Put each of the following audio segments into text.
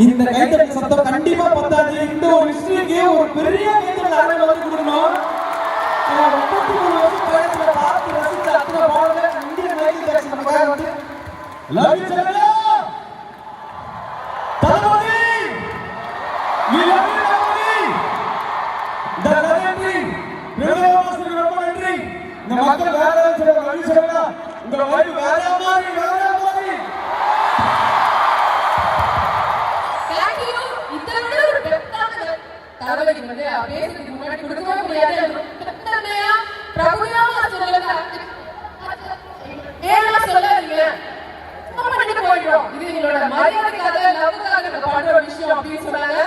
இந்த கைத்தட்டல் சத்தம் கண்டிப்பா பத்தாது. இந்த ஒரு விஷயத்துக்கு ஒரு பெரிய கைத்தட்டல் அரங்க வந்து கொடுக்கணும். 33 வருஷம் பயணத்துல பார்த்து ரசிச்ச அத்தனை பாடல இந்திய மைக்கேல் ஜாக்சன் நமக்காக வந்து லவ் யூ செல்லா தலவாடி வி லவ் யூ தலவாடி இந்த நன்றி பிரதமர் ரொம்ப நன்றி. இந்த மக்கள் வேற சொல்ல லவ் யூ செல்லா இந்த வைப் வேற மாதிரி தளபதி வந்து பேசுறதுக்கு முன்னாடி கொடுக்கவே முடியாது. பிரபுயாவா சொல்லல ஏன்னா சொல்லாதீங்க பண்ணிட்டு போயிடும். இது எங்களோட மரியாதைக்காக லவ்வுக்காக பண்ற விஷயம் அப்படின்னு சொன்னாங்க.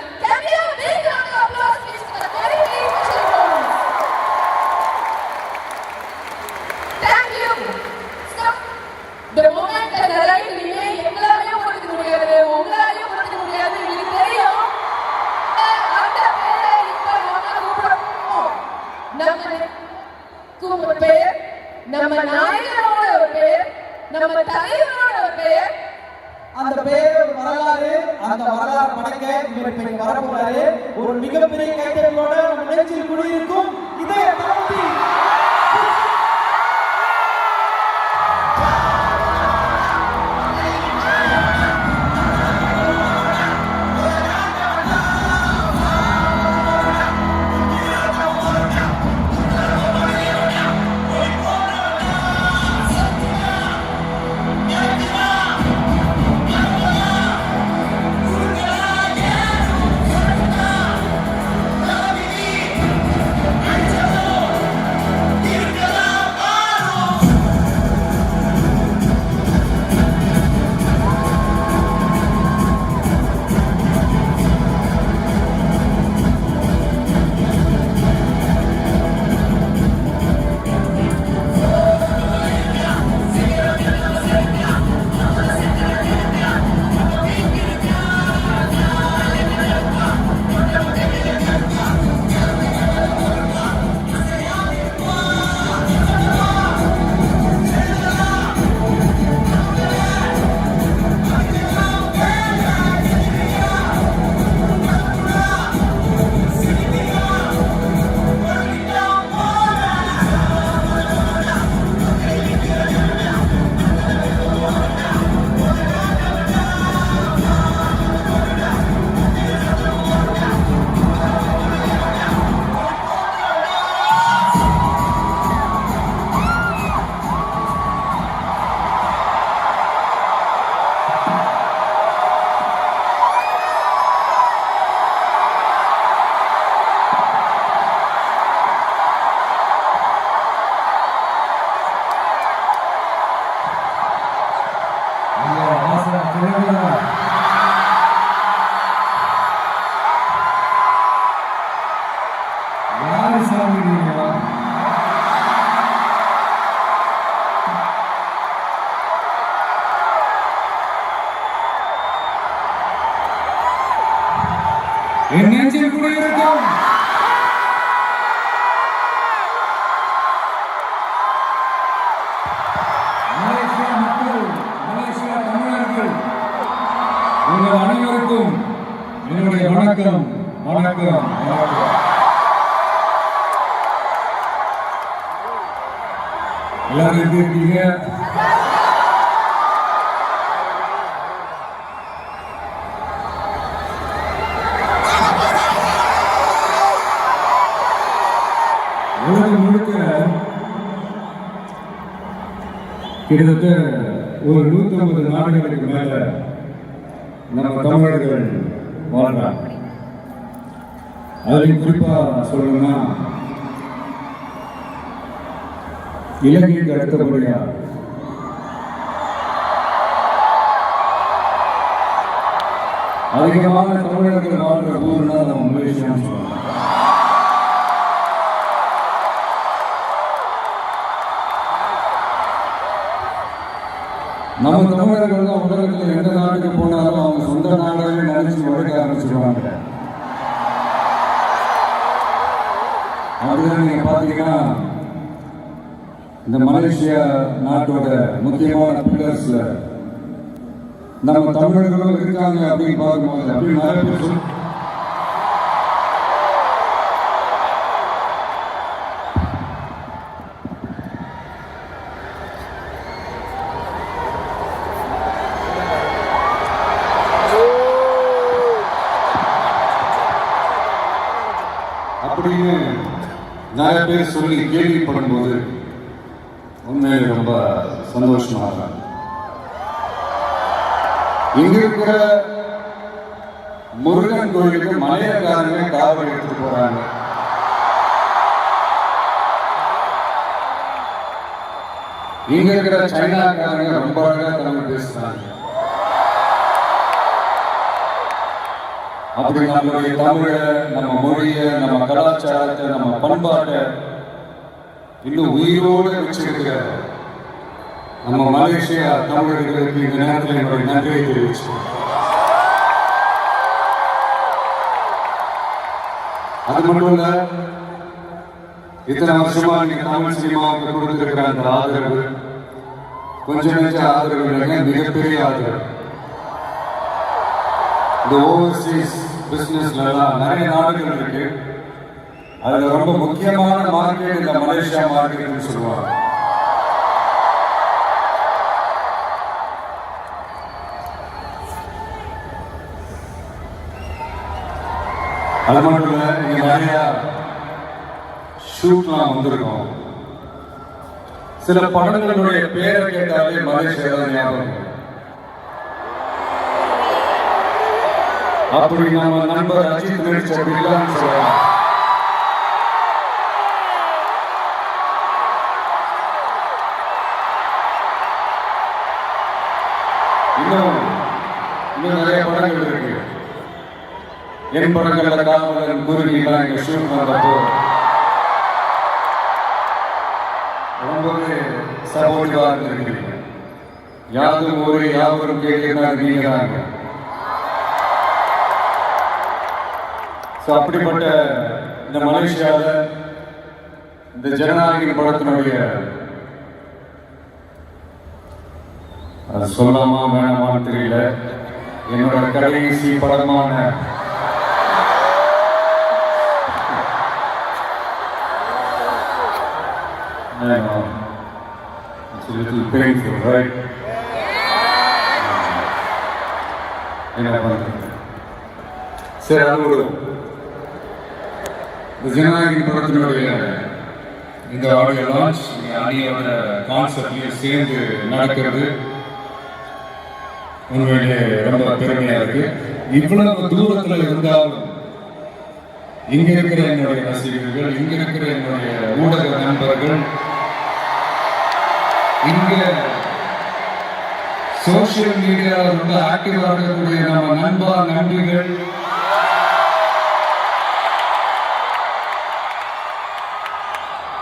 எங்களாலையும் கொடுக்க முடியாது, உங்களாலையும் கொடுக்க முடியாது. எங்களுக்கு தெரியும். நம்ம பேர், நம்ம நாயகனோட ஒரு பேர், நம்ம தலைவரோட ஒரு பேர், அந்த பேரோட வரலாறு, அந்த வரலாறு படைக்க இவர் வரப்போறாரு. ஒரு மிகப்பெரிய கைத்தட்டலோட நம்ம நெஞ்சில் குடியிருக்கும் இதே தளபதி என் நெஞ்சில் குடியிருக்கும் மலேசியா மக்கள், மலேசியா தமிழர்கள், உங்கள் அனைவருக்கும் என்னுடைய வணக்கம். வணக்கம். எல்லாரும் எப்படி இருக்கீங்க? உலகம் முழுக்க கிட்டத்தட்ட ஒரு 150 நாடுகளுக்கு மேல நம்ம தமிழர்கள் வாழ்றாங்க. அதில் குறிப்பா சொல்லணும்னா இலங்கைக்கு அடுத்தபடியா அதிகமான தமிழர்கள் வாழ்ற ஊர்னா நம்ம மலேசியான்னு சொல்லலாம். நம்ம தமிழர்கள் தான் உலகத்தில் எந்த நாட்டுக்கு போனாலும் அவங்க சொந்த நாடுகளை நினைச்சு உழைக்க ஆரம்பிச்சிருவாங்க. அப்படிதான் நீங்க பாத்தீங்கன்னா இந்த மலேசியா நாட்டோட முக்கியமான பில்லர்ஸ்ல நம்ம தமிழர்களும் இருக்காங்க அப்படின்னு பார்க்கும்போது அப்படி நிறைய பேர் அப்படின்னு நிறைய பேர் சொல்லி கேள்விப்படும்போது உண்மையில ரொம்ப சந்தோஷமா இருக்காங்க. இங்க இருக்கிற முருகன் கோயிலுக்கு மலையக்காரங்க காவல் எடுத்துட்டு போறாங்க. இங்க இருக்கிற சைனாக்காரங்க ரொம்ப அழகா தமிழ் பேசுறாங்க. அப்படி நம்மளுடைய தமிழ, நம்ம மொழிய, நம்ம கலாச்சாரத்தை, நம்ம பண்பாட்டை இன்னும் உயிரோடு வச்சிருக்கிற நம்ம மலேசியா தமிழர்களுக்கு இந்த நேரத்தில் என்னுடைய நன்றியை தெரிவிச்சு, அது மட்டும் இல்ல, இத்தனை வருஷமா நீங்க தமிழ் சினிமாவுக்கு கொடுத்திருக்கிற அந்த ஆதரவு கொஞ்சம் நெஞ்ச ஆதரவு இல்லைங்க, மிகப்பெரிய ஆதரவு. இந்த ஓவர்சீஸ் பிசினஸ்ல எல்லாம் நிறைய நாடுகள் இருக்கு. அதுல ரொம்ப முக்கியமான மார்க்கெட் இந்த மலேசியா மார்க்கெட்னு சொல்லுவாங்க. அது மட்டும் இல்ல, இங்க நிறைய ஷூட்லாம் வந்திருக்கோம். சில படங்களுடைய பேரை கேட்டாலே மலேசியா தான் ஞாபகம். அப்படி நம்ம நண்பர் அஜித் நடிச்ச பில்லான்னு சொல்றாங்க. இன்னும் நிறைய படங்கள் இருக்கு. என் படங்கள்ல காவலன், குருவிலாம் எங்க ஷூட் வந்தப்போ ரொம்பவே சப்போர்ட்டிவா இருந்திருக்கிறீங்க. யாரும் ஒரு யாவரும் கேட்கிறாங்க நீங்க தாங்க. அப்படிப்பட்ட இந்த மலேசியாவில் இந்த ஜனநாயக படத்தினுடைய சொல்லாமா வேணாமான்னு தெரியல, என்னோட கடைசி படமான என்ன பண்றது, சரி அது விடுவோம். ஜனநாயக படத்தினுடைய இந்த ஆடியோ லான்ச் அணியோட கான்செப்ட்லையும் சேர்ந்து நடக்கிறது உண்மையிலே ரொம்ப பெருமையா இருக்கு. இவ்வளவு தூரத்தில் இருந்தாலும் இங்க இருக்கிற என்னுடைய ரசிகர்கள், இங்க இருக்கிற என்னுடைய ஊடக நண்பர்கள், இங்க சோசியல் மீடியா ரொம்ப ஆக்டிவா இருக்கக்கூடிய நம்ம நண்பா நண்பிகள்,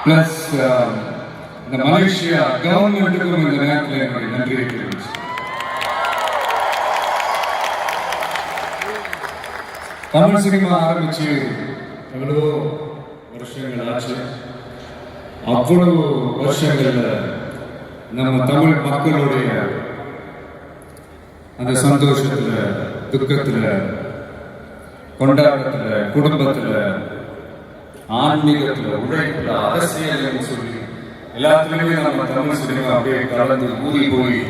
பிளஸ் இந்த மலேசியா கவர்மெண்ட்டுக்கும் இந்த நேரத்தில் என்னுடைய நன்றியை தெரிவிச்சு. தமிழ் சினிமா ஆரம்பிச்சு எவ்வளோ வருஷங்கள் ஆச்சு. அவ்வளவு வருஷங்கள்ல நம்ம தமிழ் மக்களுடைய அந்த சந்தோஷத்துல, துக்கத்துல, கொண்டாட்டத்துல, குடும்பத்துல, ஆன்மீகத்துல, உழைப்புல, அரசியல் சொல்லி எல்லாத்துலயுமே நம்ம தமிழ் சினிமா அப்படியே கலந்து ஊறி போய்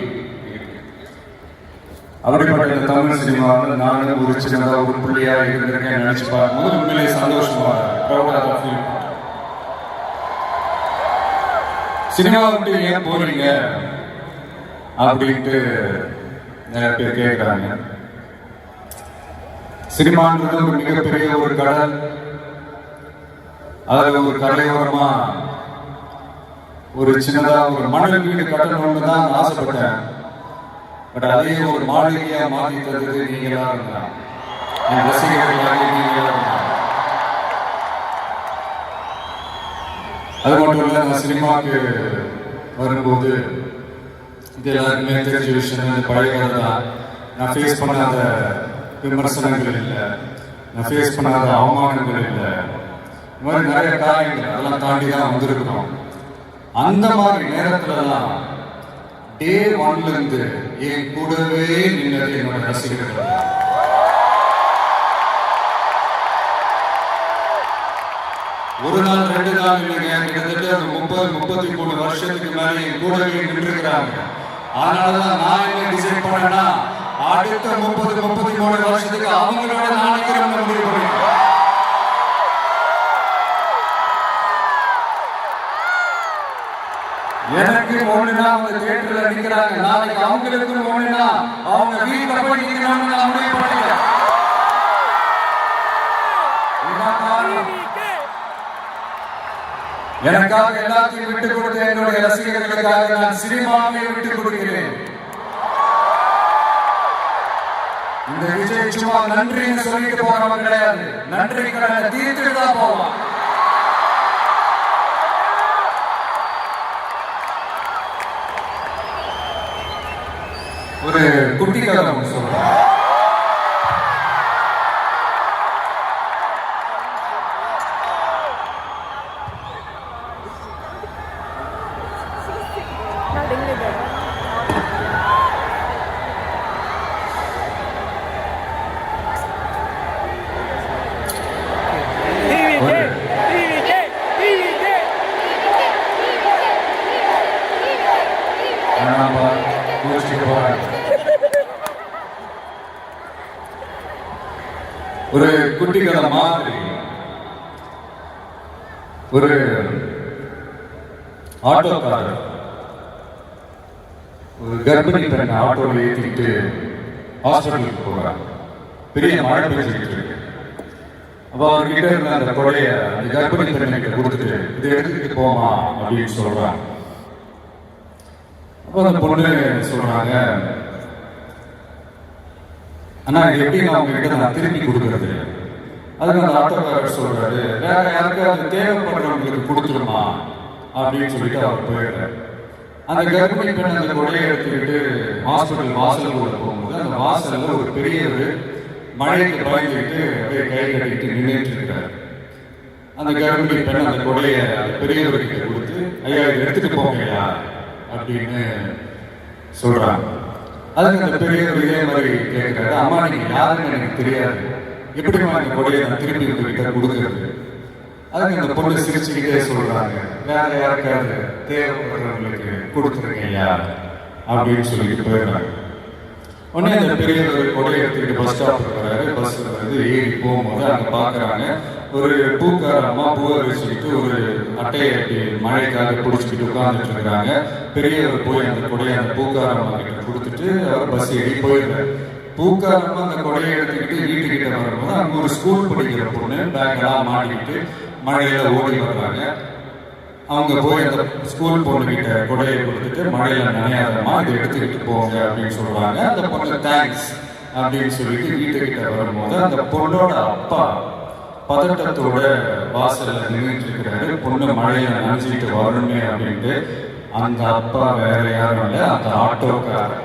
அப்படிப்பட்ட இந்த தமிழ் சினிமாவில் நானும் ஒரு சின்னதாக ஒரு புள்ளியா இருந்திருக்கேன் நினைச்சு பார்க்கும்போது உண்மையிலே சந்தோஷமா சினிமா விட்டு ஏன் போறீங்க அப்படின்ட்டு நிறைய பேர் கேட்கிறாங்க. சினிமான்றது ஒரு மிகப்பெரிய ஒரு கடல். அதுல ஒரு கரையோரமா ஒரு சின்னதா ஒரு மணல் வீடு கட்டணும்னு தான் ஆசைப்பட்டேன். பட் அதே ஒரு மாளிகையா மாற்றி தந்தது நீங்களா இருந்தான், என் ரசிகர்களாக நீங்களா இருந்தான். அது மட்டும் இல்ல, நான் சினிமாவுக்கு வரும்போது இது எல்லாருக்குமே தெரிஞ்ச விஷயம், பழைய தான். நான் ஃபேஸ் பண்ணாத விமர்சனங்கள் இல்லை, நான் ஃபேஸ் பண்ணாத அவமானங்கள் இல்லை, இந்த மாதிரி நிறைய காரியங்கள் அதெல்லாம் தாண்டி தான் வந்திருக்கிறோம். அந்த மாதிரி நேரத்துலலாம் டே ஒன்ல இருந்து என் கூடவே நின்னது என்னோட ரசிகர்கள். ஒரு நாள் 2 நாள் இல்லைங்க, கிட்டத்தட்ட 30-33 வருஷத்துக்கு மேலே என் கூடவே நின்றுக்கிறாங்க. அதனாலதான் நான் என்ன டிசைட் பண்ணேன்னா, அடுத்த 30-33 வருஷத்துக்கு அவங்களோட நான் நிற்கிறேன் முடிவு பண்ணிட்டேன். எனக்கு ஒண்ணுனா அவங்க தியேட்டர்ல நிக்கிறாங்க, நாளைக்கு அவங்களுக்கும் ஒண்ணுனா அவங்க வீட்டுல போய் நிக்கணும்னு நான் முடிவு பண்ணிட்டேன். எனக்காக எல்லாத்தையும் விட்டு கொடுத்த என்னுடைய ரசிகர்களுக்காக நான் சினிமாவை விட்டு கொடுக்கிறேன். இந்த விஜய் சும்மா நன்றின்னு சொல்லிட்டு போறவன் கிடையாது, நன்றி கடனை தீர்த்துட்டு தான் போவான். ஒரு குட்டி கதை சொல்றேன். ஒரு குட்டி கதை மாதிரி ஒரு ஆட்டோக்காரர் ஒரு கர்ப்பிணி பெண்ணை ஆட்டோவில் ஏற்றிட்டு ஹாஸ்பிட்டலுக்கு போகிறார். பெரிய மழை பெய்ஞ்சிட்டு இருக்கு. அப்போ அவர்கிட்ட இருந்த அந்த கொடையை அந்த கர்ப்பிணி பெண்ணுக்கு கொடுத்துட்டு இதை எடுத்துக்கிட்டு போமா அப்படின்னு சொல்றாங்க. அப்போ அந்த பொண்ணு சொல்றாங்க, ஆனா எப்படி நான் உங்ககிட்ட நான் திருப்பி கொடுக்கறது? அதுக்கு அந்த ஆட்டோக்காரர் சொல்றாரு, வேற யாருக்காவது தேவைப்படுறவங்களுக்கு கொடுத்துருமா அப்படின்னு சொல்லிட்டு அவர் போயிடுறாரு. அந்த கர்ப்பிணி பெண் அந்த கொடையை எடுத்துக்கிட்டு ஹாஸ்பிட்டல் வாசலுக்குள்ள போகும்போது அந்த வாசல்ல ஒரு பெரியவர் மழைக்கு பயந்துக்கிட்டு அப்படியே கை கட்டிட்டு நின்றுட்டு இருக்கிறார். அந்த கர்ப்பிணி பெண் அந்த கொடையை பெரியவர்கிட்ட கொடுத்து, ஐயா இதை எடுத்துட்டு போங்கய்யா அப்படின்னு சொல்றாங்க. அதுக்கு அந்த பெரியவர் இதே மாதிரி கேட்கிறாரு, அம்மா நீங்க யாருன்னு எனக்கு தெரியாது, எப்படிமா இந்த கொடையை நான் திருப்பி உங்ககிட்ட கொடுக்கறது? அதுக்கு அந்த பொண்ணு சிரிச்சுக்கிட்டே சொல்றாங்க, வேற யாருக்காவது தேவைப்படுறவங்களுக்கு கொடுத்துருக்கீங்களா அப்படின்னு சொல்லிட்டு போயிடுறாங்க. உடனே அந்த பெரியவர் கொடையை எடுத்துக்கிட்டு பஸ் ஸ்டாப் வர்றாரு. பஸ்ல வந்து ஏறி போகும்போது அங்க பாக்குறாங்க ஒரு பூக்காரம்மா பூவை வச்சுக்கிட்டு ஒரு அட்டையை மழைக்காக பிடிச்சிக்கிட்டு உட்கார்ந்துட்டு இருக்காங்க. பெரியவர் போய் அந்த கொடையை அந்த பூக்காரம்மா கிட்ட கொடுத்துட்டு அவர் பஸ் ஏறி போயிடுறாரு. பூக்காரம்மா அந்த கொடையை எடுத்துக்கிட்டு வீட்டுக்கிட்ட வரும்போது அங்க ஒரு ஸ்கூல் படிக்கிற பொண்ணு பேக் எல்லாம் மாட்டிக்கிட்டு மழையில ஓடி வர்றாங்க. அவங்க போய் அந்த ஸ்கூல் பொண்ணு கிட்ட கொடையை கொடுத்துட்டு மழையில நனையாதமா இதை எடுத்துக்கிட்டு போங்க அப்படின்னு சொல்றாங்க. அந்த பொண்ணு தேங்க்ஸ் அப்படின்னு சொல்லிட்டு வீட்டுக்கிட்ட வரும்போது அந்த பொண்ணோட அப்பா பதட்டத்தோட வாசல்ல நின்றுட்டு இருக்கிறாரு. பொண்ணு மழையில நனைஞ்சிட்டு வரணுமே அப்படின்ட்டு. அந்த அப்பா வேற யாரும் இல்லை, அந்த ஆட்டோக்காரர்.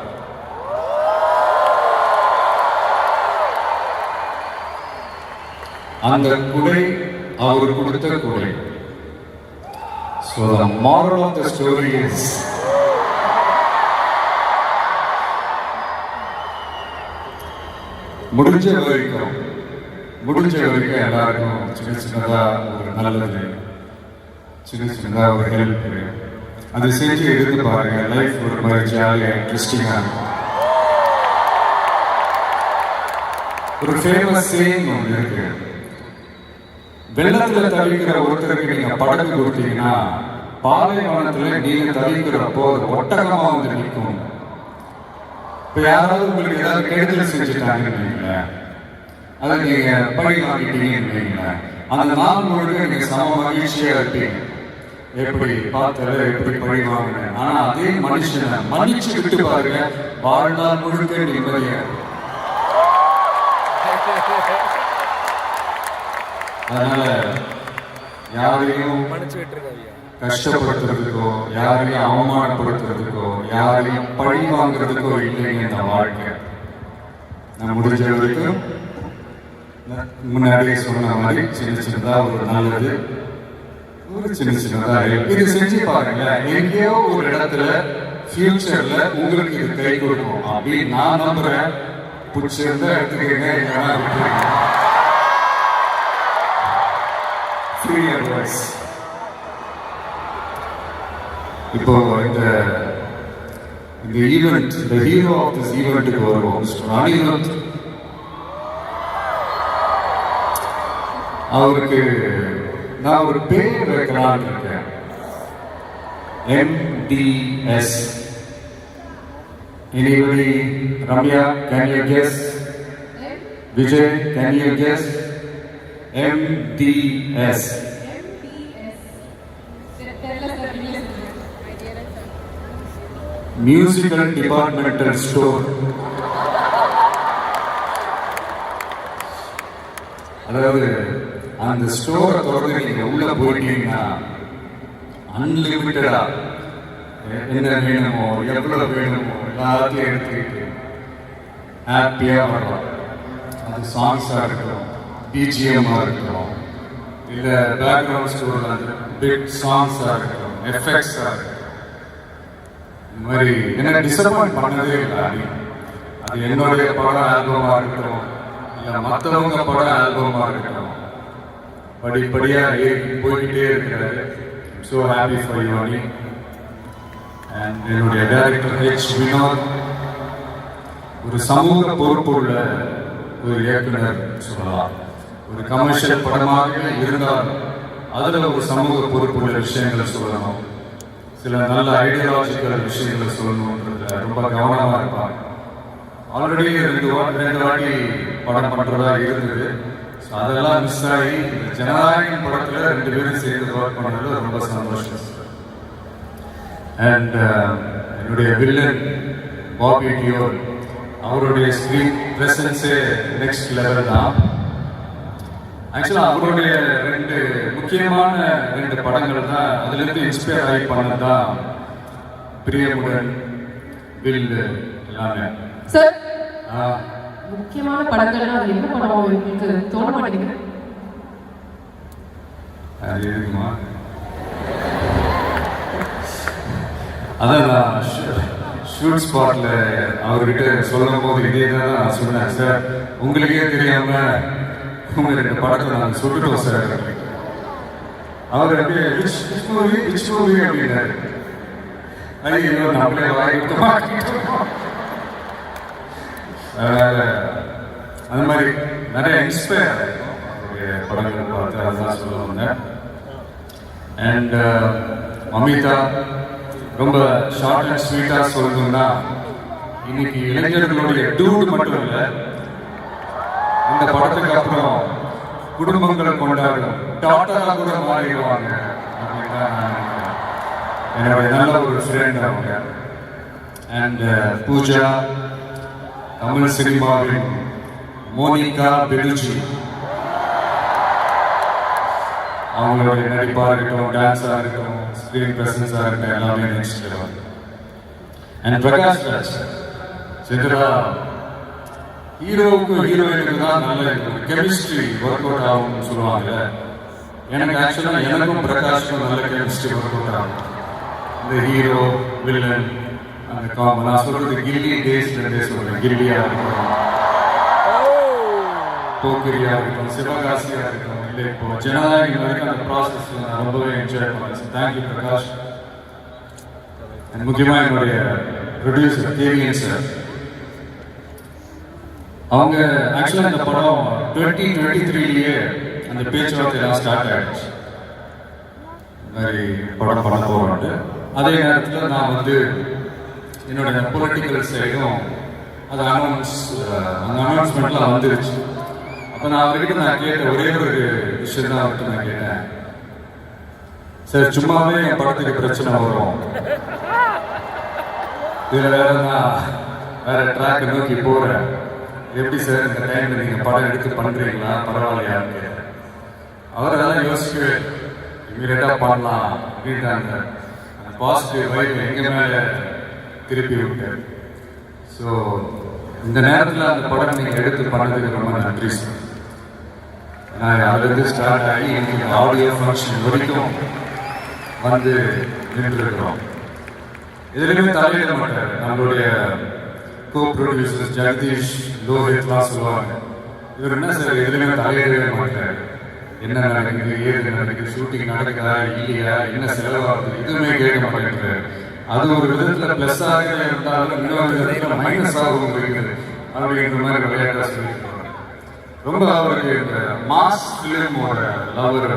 அந்த குடை அவர் கொடுத்த குடை. So the moral of the story is, முடிஞ்ச வரைக்கும் எல்லாருக்கும் சின்ன சின்னதா ஒரு நல்லது, சின்ன சின்னதா ஒரு ஹெல்ப் அது செஞ்சு இருந்து பாருங்க. லைஃப் ஒரு மாதிரி ஜாலியா இன்ட்ரெஸ்டிங்கா இருக்கும். ஒரு ஃபேமஸ் சேயிங் ஒன்று இருக்கு, வெள்ளத்துல தவிக்கிற ஒருத்தருக்கு நீங்க படகு கொடுத்தீங்கன்னா பாலைவனத்துல நீங்க தவிக்கிறப்போ ஒட்டகமா வந்து நிற்கும். இப்ப யாராவது உங்களுக்கு ஏதாவது கெடுதல் செஞ்சுட்டாங்கன்னு அதை நீங்க பழி வாங்கிட்டீங்கன்னு அந்த நாள் முழுக்க நீங்க சம மகிழ்ச்சியா இருப்பீங்க. எப்படி பார்த்தல எப்படி பழி வாங்கினேன். ஆனா அதே மனுஷனை மன்னிச்சு விட்டு பாருங்க, வாழ்நாள் முழுக்க நிம்மதியா. அதனால யாரையும் கஷ்டப்படுத்துறதுக்கோ யாரையும் அவமானப்படுத்துறதுக்கோ யாரையும் பழி வாங்குறதுக்கோ இல்லைங்க இந்த வாழ்க்கை. நான் முடிஞ்ச வரைக்கும் முன்னாடியே சொன்ன மாதிரி சின்ன சின்னதா ஒரு நல்லது, ஒரு சின்னதா இது செஞ்சு பாருங்களேன். எங்கேயோ ஒரு இடத்துல ஃபியூச்சர்ல உங்களுக்கு இது கை கொடுக்கும் அப்படின்னு நான் நம்புறேன். பிடிச்சிருந்தா எடுத்துக்கங்க, இல்லைன்னா விட்டுருங்க. Free advice. இப்போ இந்த ஈவெண்ட், இந்த ஹீரோ ஆஃப் திஸ் ஈவெண்ட்டுக்கு வருவோம். அனிருத் அவருக்கு நான் ஒரு பேர் வைக்கலான்னு இருக்கேன். MDS. Anybody? Ramya, can you guess? Vijay, can you guess? MDS. Musical Departmental Store. அதாவது அந்த ஸ்டோரை தொடர்ந்து நீங்க உள்ள போயிட்டீங்கன்னா அன்லிமிட்டடா என்ன வேணுமோ எவ்வளவு வேணுமோ எல்லாத்தையும் எடுத்துக்கிட்டு ஹாப்பியா வரலாம். அது சாங்ஸா இருக்கட்டும், பிஜிஎம்மா இருக்கட்டும், இல்ல பேக்ரவுண்ட் ஸ்டோர்ல அந்த பிட் சாங்ஸா இருக்கட்டும், எஃபெக்ட்ஸா இருக்கட்டும், இந்த மாதிரி என்ன டிசப்பாயிண்ட் பண்ணதே இல்லை. அது என்னுடைய படம் ஆல்பமா இருக்கட்டும், இல்ல மற்றவங்க படம் ஆல்பமா இருக்கட்டும், படிப்படியா போய்கிட்டே இருக்கிறாரு. ஸோ ஹாப்பி ஃபார் யூ அனி. அண்ட் என்னுடைய டைரக்டர் H. வினோத் ஒரு சமூக பொறுப்புள்ள ஒரு இயக்குனர் சொல்லலாம். ஒரு கமர்ஷியல் படமாக இருந்தால் அதுல ஒரு சமூக பொறுப்புள்ள விஷயங்களை சொல்லணும், சில நல்ல ஐடியாலஜிக்கல் விஷயங்களை சொல்லணும்ன்றதுல ரொம்ப கவனமா இருப்பாங்க. ஆல்ரெடி ரெண்டு வாட்டி படம் பண்றதா இருந்தது. அதெல்லாம் மிஸ் ஆகி ஜனநாயகம் படத்துல 2 பேரும் சேர்ந்து ஒர்க் பண்ணது ரொம்ப சந்தோஷம். அண்ட் என்னுடைய வில்லன் பாபி டியோல், அவருடைய ஸ்கிரீன் பிரசன்ஸே நெக்ஸ்ட் லெவல் தான். ஆக்சுவலா அவருடைய 2 முக்கியமான 2 படங்கள் தான் அதுல இருந்து இன்ஸ்பயர் ஆகி பண்ணதான். பிரியமுடன், வில் எல்லாமே. சார், முக்கியமான படங்கள்னா அது என்ன படம் உங்களுக்கு தோண மாட்டேங்குது? அது இருக்குமா? அதான் நான் ஷூட் ஸ்பாட்ல அவர்கிட்ட சொல்லும் போது இதே தான் நான் சொன்னேன். சார், உங்களுக்கே தெரியாம உங்க 2 படத்தை நாங்கள் சுட்டுட்டோம் சார். அவர் அப்படியே விச் மூவி அப்படின்னாரு. ஐயோ, நம்மளே வாங்கிட்டு மாட்டிக்கிட்டோம். அந்த மாதிரி நிறைய இன்ஸ்பயர் ஆகிடும் அவருடைய படங்களை பார்த்து. அதுதான் சொல்ல வந்தேன். அண்ட் மமிதா ரொம்ப ஷார்ட் அண்ட் ஸ்வீட்டா சொல்லணும்னா, இன்னைக்கு இளைஞர்களுடைய டூட் மட்டும் இல்லை, இந்த படத்துக்கு அப்புறம் குடும்பங்களை கொண்டாடும் டாட்டரா கூட மாறிடுவாங்க அப்படின்னு தான் நான் நினைக்கிறேன். என்னுடைய நல்ல ஒரு ஃப்ரெண்ட் அவங்க. அண்ட் பூஜா, தமிழ் சினிமாவின் மோனிகா பெலுஜி, அவங்களுடைய நடிப்பா இருக்கட்டும், டான்ஸா இருக்கட்டும், ஸ்கிரீன் பிரசன்ஸா இருக்கட்டும், எல்லாமே next level. And Prakash Raj, Chitra, ஹீரோவுக்கும் ஹீரோயினுக்கு தான் நல்ல கெமிஸ்ட்ரி ஒர்க் அவுட் ஆகும்னு சொல்லுவாங்க. எனக்கு ஆக்சுவலா எனக்கும் பிரகாஷ்க்கும் நல்ல கெமிஸ்ட்ரி ஒர்க் அவுட் ஆகும். இந்த ஹீரோ வில்லன் அந்த காம்போ நான் சொல்றது கில்லி டேஸ்ல சொல்றேன். கில்லியா இருக்கட்டும், போக்கிரியா இருக்கட்டும், சிவகாசியா இருக்கட்டும், இல்லை இப்போ ஜனநாயகம் வரைக்கும் அந்த ப்ராசஸ்ல நான் ரொம்பவே என்ஜாய் பண்ணேன். தேங்க்யூ பிரகாஷ். முக்கியமாக என்னுடைய ப்ரொடியூசர் கேவிஎன் சார், அவங்க ஆக்சுவலாக இந்த படம் 2023லயே அந்த பேச்சுவார்த்தையெல்லாம் ஸ்டார்ட் ஆயிடுச்சு. இந்த மாதிரி படம் பண்ண போகிறோம்ட்டு. அதே நேரத்தில் நான் வந்து என்னோட பொலிட்டிக்கல் சைடும் அது அந்த அனௌன்ஸ்மெண்ட்லாம் வந்துருச்சு. அப்போ நான் அவர்கிட்ட நான் கேட்ட ஒரே ஒரு விஷயம் தான் அவர்கிட்ட நான் கேட்டேன். சார், சும்மாவே என் படத்துக்கு பிரச்சனை வரும், இதில் வேற ட்ராக் நோக்கி போகிறேன், எப்படி சார் இந்த டைம்ல நீங்கள் படம் எடுத்து பண்ணுறீங்களா, பரவாயில்லையான்னு கேட்டேன். அவர் அதெல்லாம் யோசிக்கவே இமீடியட்டாக பண்ணலாம் அப்படின்ட்டாங்க. அந்த பாசிட்டிவ் வைப் எங்கள் மேலே திருப்பி விட்டார். ஸோ இந்த நேரத்தில் அந்த படம் நீங்கள் எடுத்து பண்ணதுக்கு ரொம்ப நன்றி சார். நான் அதுலேருந்து ஸ்டார்ட் ஆகி இன்னைக்கு ஆடியோ ஃபங்க்ஷன் வரைக்கும் வந்து நின்றுருக்கிறோம். எதுலையுமே தலையிட மாட்டார். நம்மளுடைய கோ ப்ரொடியூசர்ஸ் ஜெகதீஷ், லோஹித்லாம் சொல்லுவாங்க, இவர் என்ன சார் எதுலையுமே தலையிடவே மாட்டார். என்ன நடக்குது, ஏது நடக்குது, ஷூட்டிங் நடக்குதா இல்லையா, என்ன செலவாகுது, எதுவுமே கேட்க மாட்டேங்கிறார். அது ஒரு விதத்தில் ப்ளஸ்ஸாக இருந்தாலும் இன்னொரு விதத்தில் மைனஸாகவும் இருக்குது அப்படின்ற மாதிரி விளையாட்டாக சொல்லியிருக்காங்க. ரொம்ப அவருக்கு இந்த மாஸ் ஃபிலிமோட லவர்,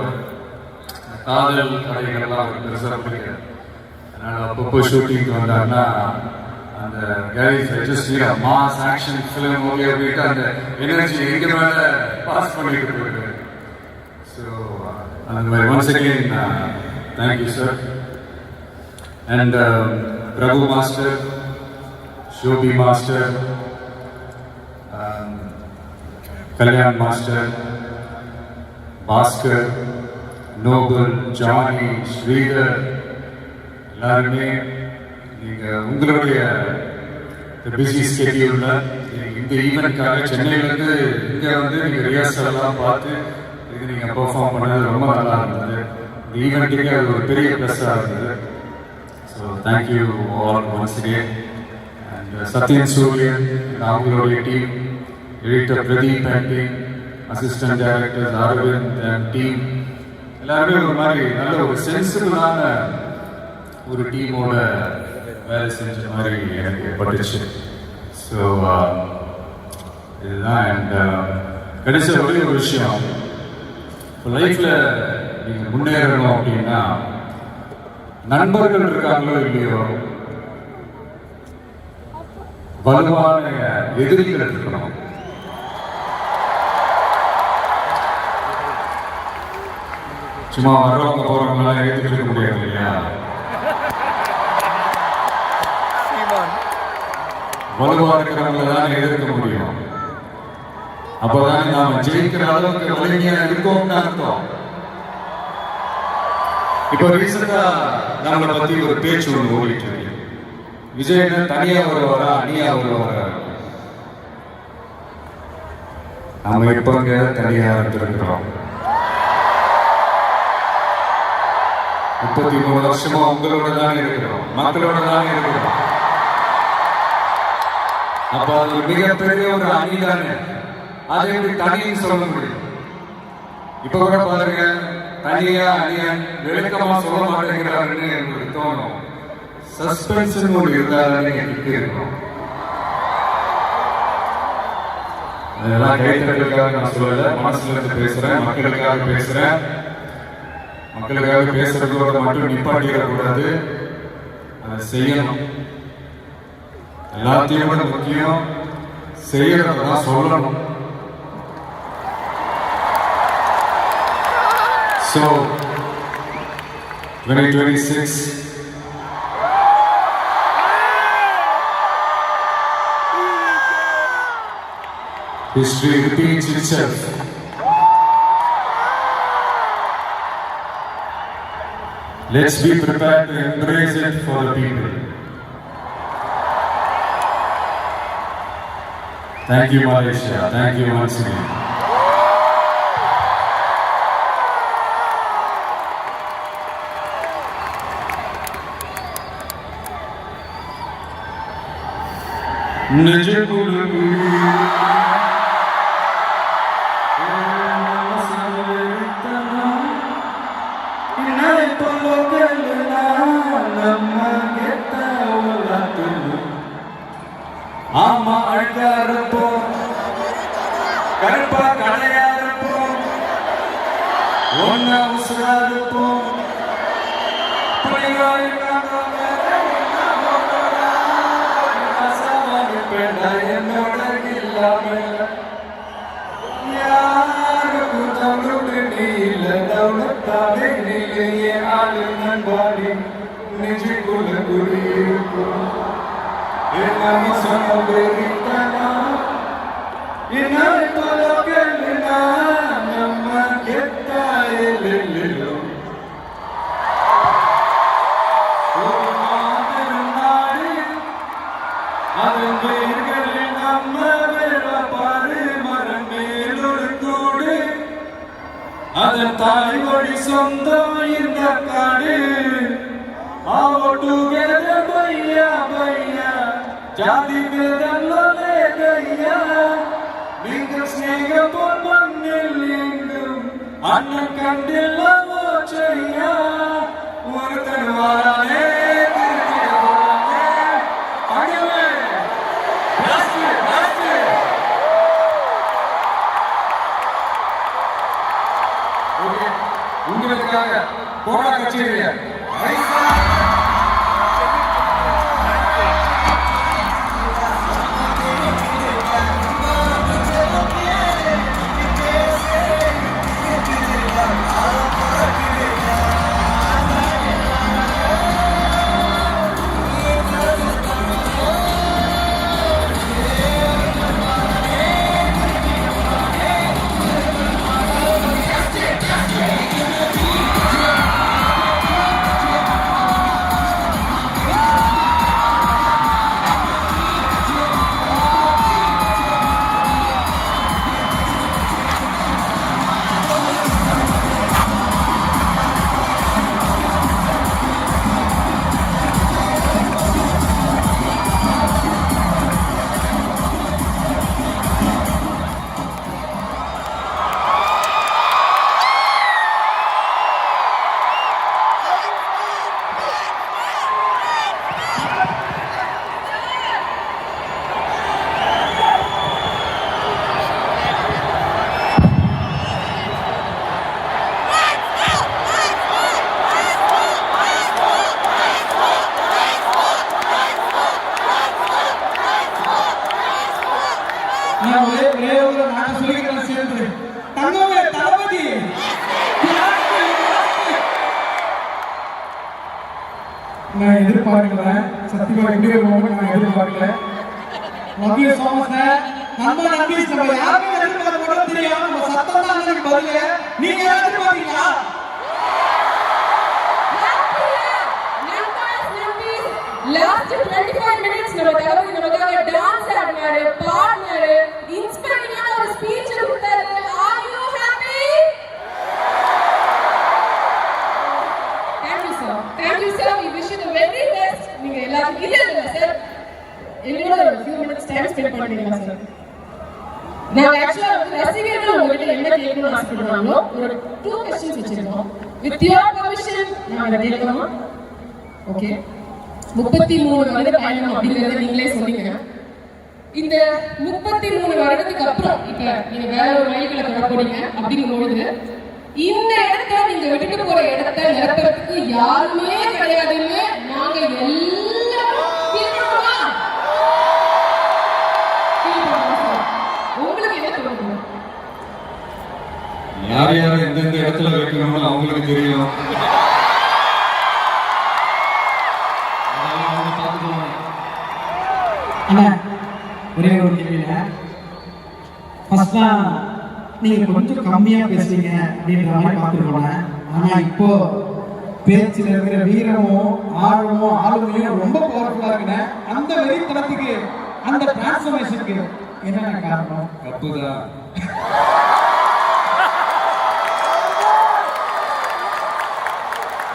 காதல் கதைகள்லாம் அவருக்கு பெருசாக பிடிக்காது. அதனால் அப்பப்போ ஷூட்டிங்க்கு வந்தாங்கன்னா அந்த guys just mass action film okay அப்படின்ட்டு அந்த எனர்ஜி எங்கே மேலே பாஸ் பண்ணிட்டு போயிடுவார். ஸோ அந்த மாதிரி once again thank you sir. And Prabhu master, Shobi master, Kalyan master, Bhaskar, Noble, Johnny, Sridhar எல்லாருமே நீங்கள் உங்களுடைய பிஸி ஸ்கெடியூலில் இந்த ஈவெண்ட்காக சென்னையிலேருந்து இங்கே வந்து நீங்கள் ரிஹர்சல்லாம் பார்த்து இது நீங்கள் பெர்ஃபார்ம் பண்ணது ரொம்ப நல்லா இருந்தது. இந்த ஈவெண்ட்டுக்கு அது ஒரு பெரிய ப்ளஸ்ஸாக இருந்தது. So thank you all once again. And Sathyan Sooriyan அவங்களுடைய team, editor Pradeep and team, assistant director Aravind and team எல்லாருமே ஒரு மாதிரி நல்ல ஒரு சென்சிபிளான ஒரு டீமோட வேலை செஞ்ச மாதிரி எனக்கு பட்டுச்சு. ஸோ இதுதான். அண்ட் கடைசி ஒரே ஒரு விஷயம், இப்போ லைஃப்பில் நீங்கள் முன்னேறணும் அப்படின்னா நண்பர்கள் இருக்காங்களோ இல்லையோ, வலுவான எதிரிகள் இருக்கணும். சும்மா வர்றவங்க போறவங்களாம் ஏற்றுக்கிட்டு இருக்க முடியாது இல்லையா? வலுவா இருக்கிறவங்களை தான் எதிர்க்க முடியும். அப்பதான் நாம ஜெயிக்கிற அளவுக்கு வலிமையா இருக்கோம்னு அர்த்தம். இப்ப ரீசெண்டா நம்மளை பத்தி ஒரு பேச்சு ஒன்று ஓடிட்டு இருக்கு. விஜய் தனியா வருவாரா அணியா வருவாரா? நம்ம இப்ப தனியா இருந்திருக்கிறோம். 33 வருஷமா உங்களோட தான் இருக்கிறோம், மக்களோட தான் இருக்கிறோம். அப்ப அது மிகப்பெரிய ஒரு அணி தானே. அதை எப்படி தனின்னு சொல்ல முடியும்? இப்ப கூட பாருங்க, தனியா அணியா விளக்கமா சொல்ல மாட்டேங்கிறாருன்னு எனக்கு தோணும். சஸ்பென்ஷன் ஒன்று இருந்தாலே எனக்கு இருக்கும். அதெல்லாம் கைத்தட்டலுக்காக நான் சொல்லல, மனசுல இருந்து பேசுறேன், மக்களுக்காக பேசுறேன். மக்களுக்காக பேசுறதோட மட்டும் நிப்பாட்டிடக்கூடாது, அதை செய்யணும். எல்லாத்தையும் விட முக்கியம் செய்யறதான் சொல்லணும். So 2026 history repeats itself. Let's be prepared to embrace it for the people. Thank you, Malaysia. Thank you once again. ஆமா அழகா இருப்போம், கருப்பா கடையா இருப்போம், ஒன்னா உசுரா இருப்போம். என்னோட இல்லாம யாருக்கும் தமிழ் நீல தௌலத்தாலே நீலையே ஆளு நண்பாடி நெஞ்சுக்குள்ள குடியிருக்கும். நம்ம சொன்ன வெறித்தனா இன்னும் தொலைக்கலனா நம்ம கெட்டாயிலோ ஒரு மாதம் நாடு அதன் வேர்களில் நம்ம வேற பாரு மரம் மேலொரு கூடு அதன் தாய்மொழி சொந்தம் இந்த காடு. All together பையா பையா ஜாதி பேதம் இல்லையா. நீங்கள் ஸ்நேகம் போல் மண்ணில் எங்கும் அண்ணன் கண்டில் செய்யா. ஒருத்தன் வாரானே உங்களுக்காக போரா கச்சேரியா நான் சொல்லிக்கிறேன் சேர்ந்து தங்கமே தளபதி நான் எதிர்பார்க்கல. சத்தியமா இந்திய நான் எதிர்பார்க்கல. நம்பி சோமச நம்ம நம்பி நம்ம யாருமே எதிர்பார்க்க கூட தெரியும். நம்ம சத்தம் தான் எனக்கு பதில. நீங்க எதிர்பார்க்கீங்களா? Last 25 minutes நம்ம தளபதி நமக்காக டான்ஸ் ஆடினாரு, பாடினாரு, இன்ஸ்பைரிங்கான ஒரு ஸ்பீச் கொடுத்தாரு. Are you happy? Thank you sir. Thank you sir. We wish you the very best. நீங்க எல்லாரும் இல்ல சார். என்னோட ஒரு few minutes time spend பண்ணிட்டீங்க சார். நான் ஆக்சுவலா ரசிகர்கள் உங்ககிட்ட என்ன கேட்கணும்னு ஆசைப்படுறாங்களோ ஒரு 2 questions வச்சிருக்கோம். With your permission நான் கேட்கணுமா? ஓகே. 33 வருட பயணம் அப்படிங்கறத நீங்களே சொன்னீங்க. இந்த 33 வருடத்துக்கு அப்புறம் இப்ப நீங்க வேற ஒரு வழிகளை தொட போறீங்க அப்படிங்கும்போது இந்த இடத்த நீங்க விட்டுட்டு போற இடத்த நிரப்புறதுக்கு யாருமே கிடையாதுன்னு நாங்க எல்லாரும் தீர்மானமா உங்களுக்கு என்ன தோணுது? யார் யார் எந்தெந்த இடத்துல வைக்கணும்னு அவங்களுக்கு தெரியும். ஒரே ஒரு கேள்வியில ஃபர்ஸ்ட்லா நீங்க கொஞ்சம் கம்மியா பேசுவீங்க அப்படின்ற மாதிரி பார்த்துருக்கோம். ஆனா இப்போ பேச்சுல இருக்கிற வீரமும் ஆர்வமும் ஆளுமையும் ரொம்ப பவர்ஃபுல்லா இருக்குங்க. அந்த வெறித்தனத்துக்கு அந்த டிரான்ஸ்ஃபர்மேஷனுக்கு என்னென்ன காரணம்? தப்புதான்.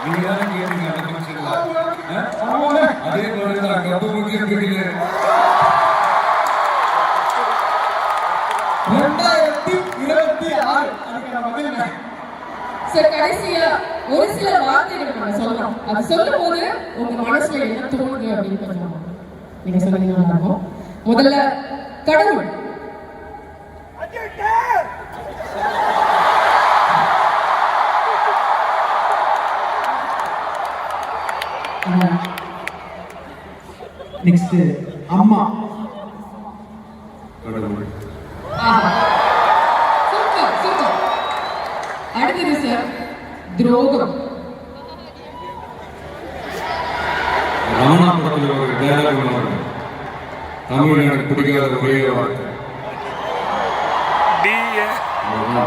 நீங்க தானே கேட்டீங்க அந்த ஃபங்க்ஷன்ல. அதே மாதிரி தான் கப்பு முக்கியம் கேட்டீங்க. 2026 அதுக்கான பதில் என்ன? சார் கடைசியா ஒரு சில வார்த்தைகள் நம்ம சொல்லலாம். அது சொல்லும் போது உங்க மனசுல என்ன தோணுது அப்படின்னு கொஞ்சம் நீங்க சொன்னீங்கன்னா இருக்கும். முதல்ல கடவுள். நெக்ஸ்ட் அம்மா. கடவுள். Super super. அடுத்தது சார் துரோகம். ரமணா படத்துல ஒரு டயலாக் வரும். தமிழ் எனக்கு பிடிக்காத ஒரே வார்த்தை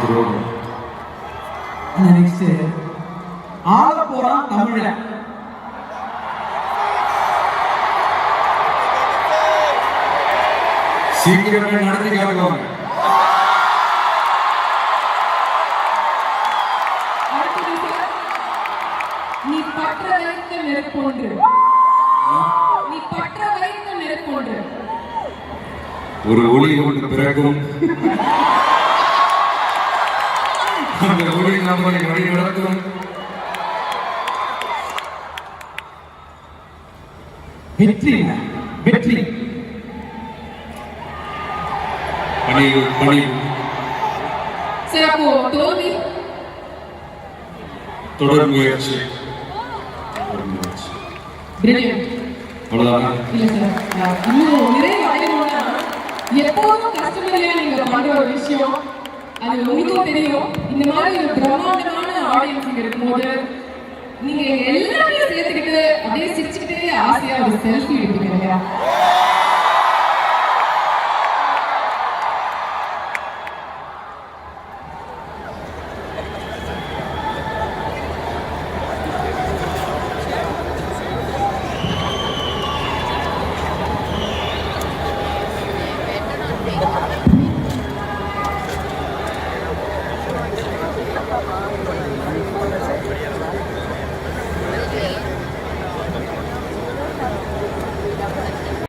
துரோகம். நெக்ஸ்ட் ஆள போறான் தமிழன். சீக்கிரமே நடத்தி காட்டுவாங்க. பற்ற வைத்த நெருப்பொன்று. நீ பற்ற வைத்த நெருப்பொன்று. ஒரு ஒளி ஒன்று பிறக்கும், அந்த ஒளி நம்மை வழி நடத்தும். வெற்றி வெற்றி பணிவு பணிவு. சரி, அப்போ தோல்வி தொடர் முயற்சி. பிரில்லியன்ட். அவ்வளவுதான். இல்ல சார், இன்னும் நிறைய அடையணும்னா எப்போதும் கஸ்டமரியா நீங்க பண்ற ஒரு விஷயம் அது உங்களுக்கும் தெரியும். இந்த மாதிரி ஒரு பிரம்மாண்டமான ஆடியன்ஸ் இங்க இருக்கும்போது நீங்க எல்லாத்தையும் சேர்த்துக்கிட்டு அப்படியே சிரிச்சுக்கிட்டே ஆசையா ஒரு செல்ஃபி எடுப்பீங்க இல்லையா?